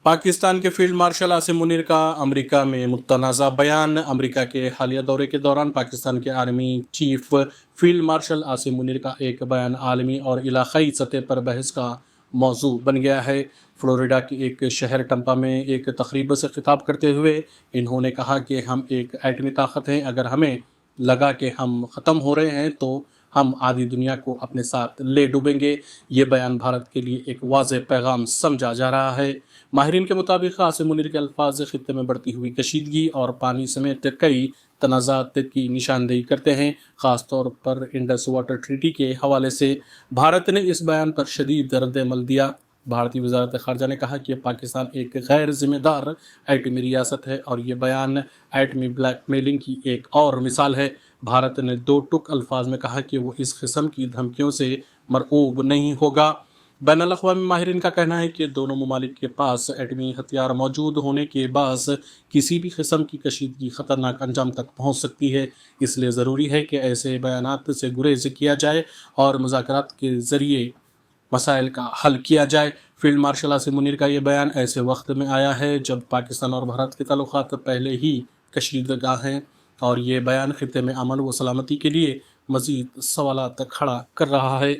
पाकिस्तान के field marshal Asim Munir का America में मुतनाज़ा बयान। अमेरिका के हालिया दौरे के दौरान पाकिस्तान के army chief field marshal Asim Munir का एक बयान आलमी और इलाकाई सतह पर बहस का मौजू बन गया है। फ्लोरिडा के एक शहर टम्पा में एक तकरीब से खिताब करते हुए इन्होंने कहा कि हम एक एटमी ताकत हैं, अगर हमें लगा कि हम ख़त्म हो रहे हैं तो हम आधी दुनिया को अपने साथ ले डूबेंगे। ये बयान भारत के लिए एक वाज़ेह पैगाम समझा जा रहा है। माहिरीन के मुताबिक आसिम मुनीर के अल्फाज खित्ते में बढ़ती हुई कशीदगी और पानी समेत कई तनाज़ात की निशानदेही करते हैं। ख़ास तौर पर इंडस वाटर ट्रीटी के हवाले से भारत ने इस बयान पर शदीद रद्द-ए-अमल दिया। भारतीय वज़ारत ख़ारजा ने कहा कि पाकिस्तान एक गैर ज़िम्मेदार एटमी रियासत है और ये बयान एटमी ब्लैकमेलिंग की एक और मिसाल है। भारत ने दो टुक अल्फाज में कहा कि वो इस किस्म की धमकियों से मरऊब नहीं होगा। बैनुल-अक़वामी माहिरीन का कहना है कि दोनों ममालिक के पास एटमी हथियार मौजूद होने के बास किसी भी किस्म की कशीदगी ख़तरनाक अंजाम तक पहुँच सकती है। इसलिए ज़रूरी है कि ऐसे बयानात से गुरेज किया जाए और मुज़ाकरात के ज़रिए मसाइल का हल किया जाए। फील्ड मार्शल आसिम मुनीर का ये बयान ऐसे वक्त में आया है जब पाकिस्तान और भारत के ताल्लुकात पहले ही कशीदगा हैं और ये बयान खित्ते में अमन व सलामती के लिए मज़ीद सवालात खड़ा कर रहा है।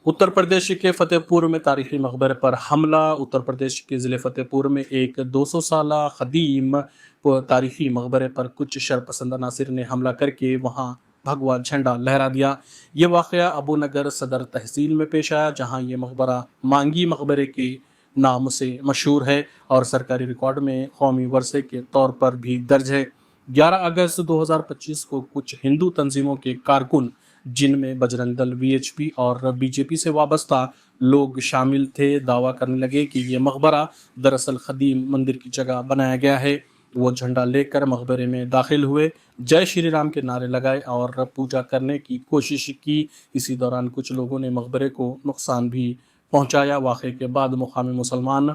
उत्तर प्रदेश के फतेहपुर में तारीखी मकबरे पर हमला। उत्तर प्रदेश के ज़िले फतेहपुर में एक 200 साला क़दीम तारीखी मकबरे पर कुछ शरपसंद अनासिर ने हमला करके वहाँ भगवा झंडा लहरा दिया। ये वाक़या अबू नगर सदर तहसील में पेश आया, जहाँ ये मकबरा मांगी मकबरे के नाम से मशहूर है और सरकारी रिकॉर्ड में कौमी वर्से के तौर पर भी दर्ज है। 11 अगस्त 2025 को कुछ हिंदू तंजीमों के कारकुन, जिनमें बजरंग दल, वीएचपी और बीजेपी से वाबस्ता लोग शामिल थे, दावा करने लगे कि ये मकबरा दरअसल क़दीम मंदिर की जगह बनाया गया है। वो झंडा लेकर मकबरे में दाखिल हुए, जय श्री राम के नारे लगाए और पूजा करने की कोशिश की। इसी दौरान कुछ लोगों ने मकबरे को नुकसान भी पहुंचाया। वाक़े के बाद मुकामी मुसलमान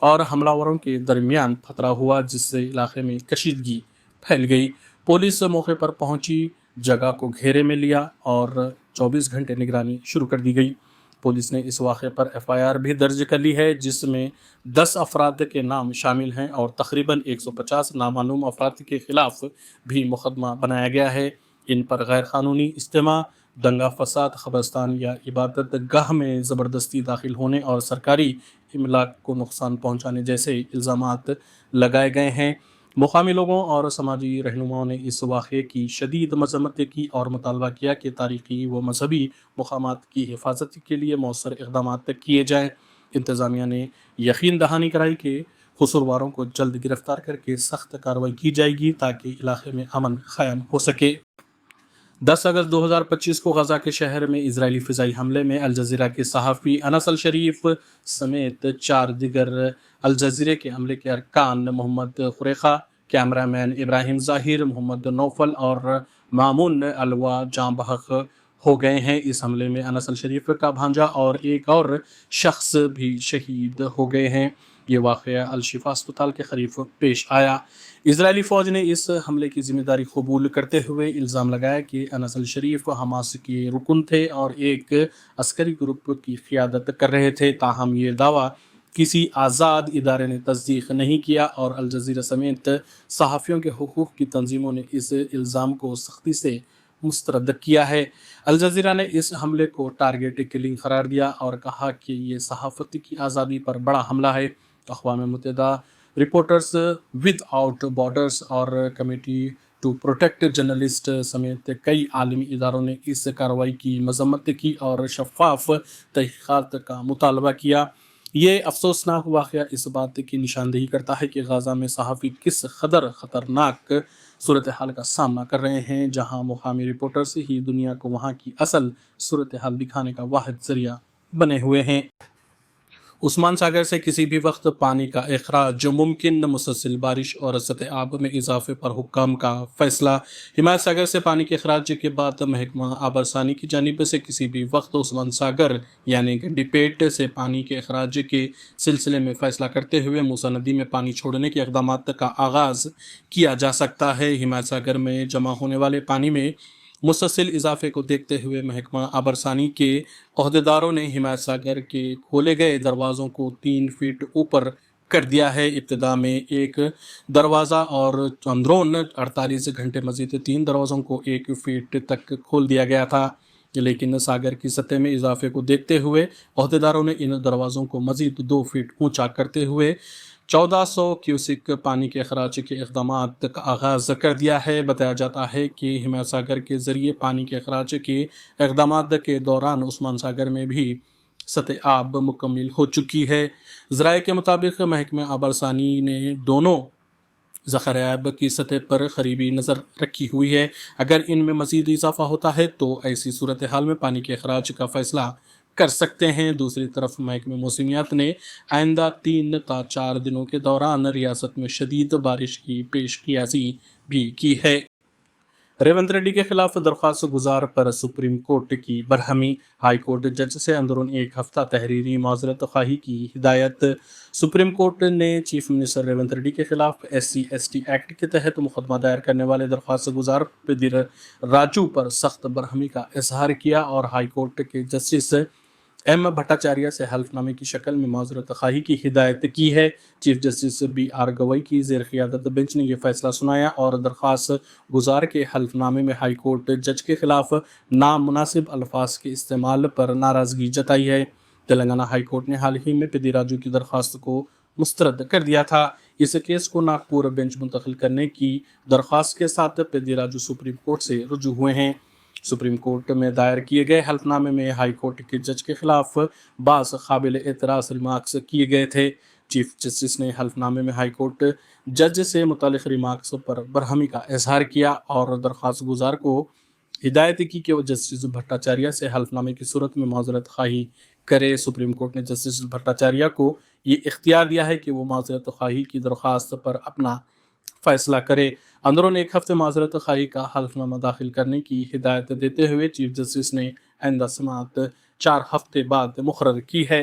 और हमलावरों के दरमियान खतरा हुआ, जिससे इलाके में कशीदगी फैल गई। पुलिस मौके पर पहुंची, जगह को घेरे में लिया और 24 घंटे निगरानी शुरू कर दी गई। पुलिस ने इस वाक़े पर एफआईआर भी दर्ज कर ली है, जिसमें 10 अफराद के नाम शामिल हैं और तकरीबन 150 नामालूम अफराद के ख़िलाफ़ भी मुकदमा बनाया गया है। इन पर गैर क़ानूनी इज्तिमा, दंगा फसाद, क़ब्रिस्तान या इबादत गाह में ज़बरदस्ती दाखिल होने और सरकारी इमलाक को नुकसान पहुँचाने जैसे इल्ज़ामात लगाए गए हैं। मुकामी लोगों और समाजी रहनुमाओं ने इस वाक़े की शदीद मज़म्मत की और मुतालबा किया कि तारीख़ी व मजहबी मकामात की हिफाजत के लिए मौसर इक़दामात किए जाएँ। इंतज़ामिया ने यकीन दहानी कराई कि कसूरवारों को जल्द गिरफ़्तार करके सख्त कार्रवाई की जाएगी ताकि इलाक़े में अमन क़ायम हो सके। 10 अगस्त 2025 को गजा के शहर में इजरायली फ़िज़ाई हमले में अल जज़ीरा के सहाफ़ी अनस अल शरीफ समेत 4 दिगर अल जज़ीरे के अमले के अरकान मोहम्मद खुरेखा, कैमरामैन इब्राहिम ज़ाहिर, मोहम्मद नौफल और मामून अलवा जाँ बहक हो गए हैं। इस हमले में अनस अल शरीफ का भांजा और एक और शख्स भी शहीद हो गए हैं। ये वाक़या अल शिफा अस्पताल के करीब पेश आया। इजरायली फ़ौज ने इस हमले की ज़िम्मेदारी कबूल करते हुए इल्ज़ाम लगाया कि अनस अल शरीफ हमास के रुकन थे और एक अस्करी ग्रुप की क़ियादत कर रहे थे। ताहम ये दावा किसी आज़ाद इदारे ने तस्दीक नहीं किया और अल जज़ीरा समेत सहाफ़ियों के हुकूक़ की तंजीमों ने इस इल्ज़ाम को सख्ती से मुस्तरद किया है। अल जज़ीरा ने इस हमले को टारगेट किलिंग करार दिया और कहा कि ये सहाफ़त की आज़ादी पर बड़ा हमला है। अक़वाम मुत्तहिदा, रिपोर्टर्स विदाउट बॉर्डर्स और कमेटी टू प्रोटेक्ट जर्नलिस्ट समेत कई आलमी इदारों ने इस कार्रवाई की मज़म्मत की और शफ़ाफ तहक़ीक़ात का मुतालबा किया। ये अफसोसनाक वाक़या इस बात की निशानदेही करता है कि गाज़ा में सहाफ़ी किस कदर ख़तरनाक सूरत हाल का सामना कर रहे हैं, जहाँ मुकामी रिपोर्टर्स ही दुनिया को वहाँ की असल सूरत हाल दिखाने का वाहिद ज़रिया बने हुए हैं। उस्मान सागर से किसी भी वक्त पानी का अखराज मुमकिन, मुसलसल बारिश और सतह आब में इजाफे पर हुक्काम का फैसला। हिमायत सागर से पानी के अखराज के बाद महकमा आबरसानी की जानिब से किसी भी वक्त उस्मान सागर यानी गंडीपेट से पानी के अखराज के सिलसिले में फ़ैसला करते हुए मूसा नदी में पानी छोड़ने के इक़दाम का आगाज़ किया जा सकता है। हिमायत सागर में जमा होने वाले पानी में मुसलसल इजाफे को देखते हुए महकमा आबरसानी के अहदेदारों ने हिमायत सागर के खोले गए दरवाज़ों को 3 फीट ऊपर कर दिया है। इब्तिदा में एक दरवाज़ा और अंदरून 48 घंटे मज़ीद 3 दरवाज़ों को 1 फीट तक खोल दिया गया था, लेकिन सागर की सतह में इजाफे को देखते हुए अहदेदारों ने इन दरवाज़ों को मज़ीद 2 फीट ऊंचा करते हुए 1400 क्यूसिक पानी के अखराज के इक़दामात का आगाज़ कर दिया है। बताया जाता है कि हिमायत सागर के ज़रिए पानी के अखराज के इक़दामात के दौरान उस्मान सागर में भी सतह आब मुकम्मल हो चुकी है। ज़राए के मुताबिक महकमे आबरसानी ने दोनों ज़ख़ायर की सतह पर करीबी नज़र रखी हुई है। अगर इनमें मज़ीद इजाफा होता है तो ऐसी सूरत हाल में पानी के अखराज का फ़ैसला कर सकते हैं। दूसरी तरफ महकमे मौसमियात ने आइंदा 3 ता 4 दिनों के दौरान रियासत में शदीद बारिश की पेशकियाजी भी की है। रेवंत रेड्डी के खिलाफ दरख्वास्त गुजार पर सुप्रीम कोर्ट की बरहमी। हाई कोर्ट जज से अंदरून 1 हफ्ता तहरीरी माजरत ख्वाही की हिदायत। सुप्रीम कोर्ट ने चीफ मिनिस्टर रेवंत रेड्डी के खिलाफ SC/ST एक्ट के तहत मुकदमा दायर करने वाले दरख्वास्त गुजार पीदिर राजू पर सख्त बरहमी का इजहार किया और हाई कोर्ट के जस्टिस M भट्टाचार्य से हल्फनामे की शक्ल में माजरत ख्वाही की हिदायत की है। चीफ जस्टिस BR गवई की ज़ेर क़ियादत बेंच ने यह फैसला सुनाया और दरख्वास्त गुजार के हल्फनामे में हाई कोर्ट जज के खिलाफ नामुनासिब अल्फाज के इस्तेमाल पर नाराज़गी जताई है। तेलंगाना हाई कोर्ट ने हाल ही में पीदी राजू की दरख्वास्त को मुस्तरद कर दिया था। इस केस को नागपुर बेंच मुंतकिल करने की दरख्वास्त के साथ पीदी राजू सुप्रीम कोर्ट से रुजू हुए हैं। सुप्रीम कोर्ट में दायर किए गए हल्फनामे में हाई कोर्ट के जज के खिलाफ बास काबिल एतराज़ रिमार्क्स किए गए थे। चीफ जस्टिस ने हल्फनामे में हाई कोर्ट जज से मुतालिक रिमार्क्स पर बरहमी का इजहार किया और दरख्वास्त गुजार को हिदायत की कि वो जस्टिस भट्टाचार्य से हल्फनामे की सूरत में माजरत ख्वाही करे। सुप्रीम कोर्ट ने जस्टिस भट्टाचार्य को ये इख्तियार दिया है कि वो माजरत ख्वाही की दरख्वास्त पर अपना फैसला करे। अंदरून 1 हफ्ते माजरत ख्वाही का हल्फनामा दाखिल करने की हिदायत देते हुए चीफ जस्टिस ने आइंदा समाअत 4 हफ्ते बाद मुकर्रर की है।